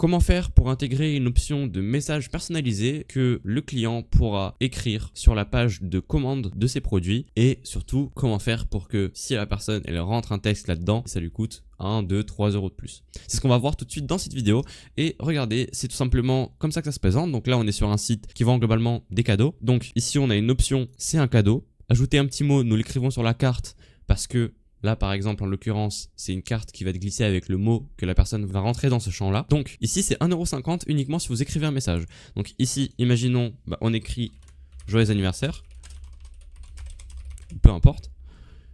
Comment faire pour intégrer une option de message personnalisé que le client pourra écrire sur la page de commande de ses produits, et surtout comment faire pour que si la personne elle rentre un texte là-dedans, ça lui coûte 1, 2, 3 euros de plus. C'est ce qu'on va voir tout de suite dans cette vidéo. Et regardez, c'est tout simplement comme ça que ça se présente. Donc là on est sur un site qui vend globalement des cadeaux. Donc ici on a une option, c'est un cadeau. Ajouter un petit mot, nous l'écrivons sur la carte parce que là, par exemple, en l'occurrence, c'est une carte qui va être glissée avec le mot que la personne va rentrer dans ce champ-là. Donc, ici, c'est 1,50€ uniquement si vous écrivez un message. Donc, ici, imaginons, on écrit « Joyeux anniversaire », peu importe.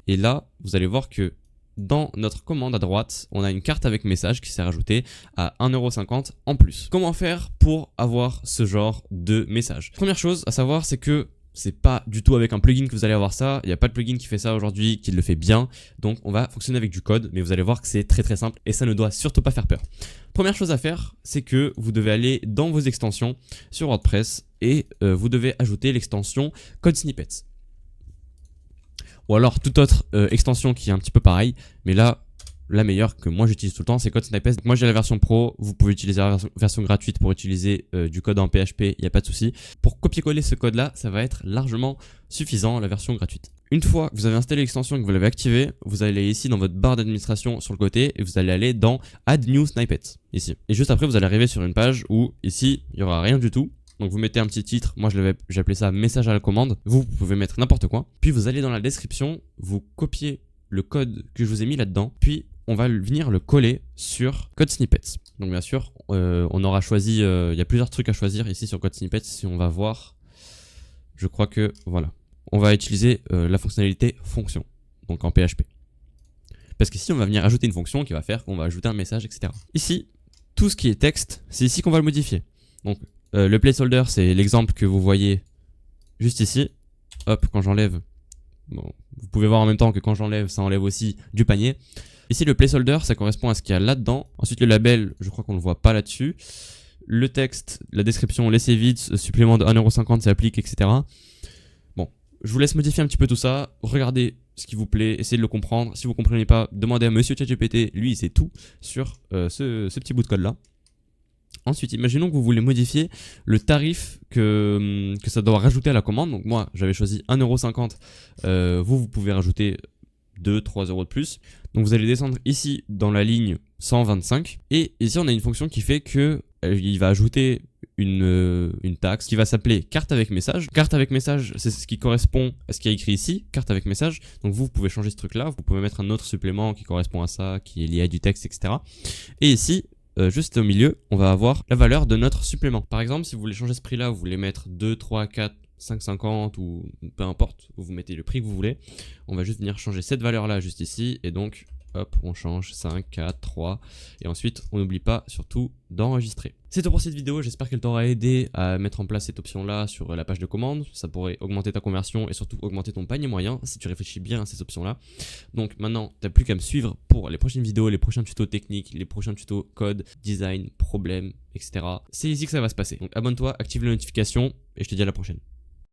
Et là, vous allez voir que dans notre commande à droite, on a une carte avec message qui s'est rajoutée à 1,50€ en plus. Comment faire pour avoir ce genre de message? Première chose à savoir, c'est que c'est pas du tout avec un plugin que vous allez avoir ça. Il n'y a pas de plugin qui fait ça aujourd'hui, qui le fait bien. Donc on va fonctionner avec du code, mais vous allez voir que c'est très très simple et ça ne doit surtout pas faire peur. Première chose à faire, c'est que vous devez aller dans vos extensions sur WordPress et vous devez ajouter l'extension Code Snippets. Ou alors toute autre extension qui est un petit peu pareil, mais là, la meilleure que moi j'utilise tout le temps, c'est Code Snippets. Donc moi j'ai la version pro, vous pouvez utiliser la version gratuite pour utiliser du code en PHP, il n'y a pas de souci. Pour copier-coller ce code là, ça va être largement suffisant, la version gratuite. Une fois que vous avez installé l'extension et que vous l'avez activée, vous allez aller ici dans votre barre d'administration sur le côté et vous allez aller dans Add New Snippets, ici. Et juste après vous allez arriver sur une page où ici il n'y aura rien du tout. Donc vous mettez un petit titre, moi j'ai appelé ça message à la commande, vous pouvez mettre n'importe quoi. Puis vous allez dans la description, vous copiez le code que je vous ai mis là-dedans, puis on va venir le coller sur Code Snippets. Donc bien sûr, on aura choisi, il y a plusieurs trucs à choisir ici sur Code Snippets. Si on va voir, je crois que voilà, on va utiliser la fonctionnalité fonction, donc en PHP. Parce qu'ici, on va venir ajouter une fonction qui va faire qu'on va ajouter un message, etc. Ici, tout ce qui est texte, c'est ici qu'on va le modifier. Donc le placeholder, c'est l'exemple que vous voyez juste ici. Hop, quand j'enlève, bon, vous pouvez voir en même temps que quand j'enlève, ça enlève aussi du panier. Ici, le placeholder, ça correspond à ce qu'il y a là-dedans. Ensuite, le label, je crois qu'on ne le voit pas là-dessus. Le texte, la description, laissez vide, supplément de 1,50€, c'est applique, etc. Bon, je vous laisse modifier un petit peu tout ça. Regardez ce qui vous plaît, essayez de le comprendre. Si vous ne comprenez pas, demandez à Monsieur ChatGPT. Lui, il sait tout sur ce petit bout de code-là. Ensuite, imaginons que vous voulez modifier le tarif que ça doit rajouter à la commande. Donc moi, j'avais choisi 1,50€. Vous pouvez rajouter 2-3 euros de plus. Donc vous allez descendre ici dans la ligne 125 et ici on a une fonction qui fait que il va ajouter une taxe qui va s'appeler carte avec message. Carte avec message, c'est ce qui correspond à ce qui est écrit ici, carte avec message. Donc vous pouvez changer ce truc là, vous pouvez mettre un autre supplément qui correspond à ça, qui est lié à du texte, etc. Et ici, juste au milieu, on va avoir la valeur de notre supplément. Par exemple, si vous voulez changer ce prix là, vous voulez mettre 2, 3, 4, 5,50 ou peu importe, vous mettez le prix que vous voulez. On va juste venir changer cette valeur là juste ici et donc hop, on change 5, 4, 3 et ensuite on n'oublie pas surtout d'enregistrer. C'est tout pour cette vidéo, j'espère qu'elle t'aura aidé à mettre en place cette option là sur la page de commande. Ça pourrait augmenter ta conversion et surtout augmenter ton panier moyen si tu réfléchis bien à ces options là. Donc maintenant, tu n'as plus qu'à me suivre pour les prochaines vidéos, les prochains tutos techniques, les prochains tutos code, design, problème, etc. C'est ici que ça va se passer. Donc abonne-toi, active les notifications et je te dis à la prochaine.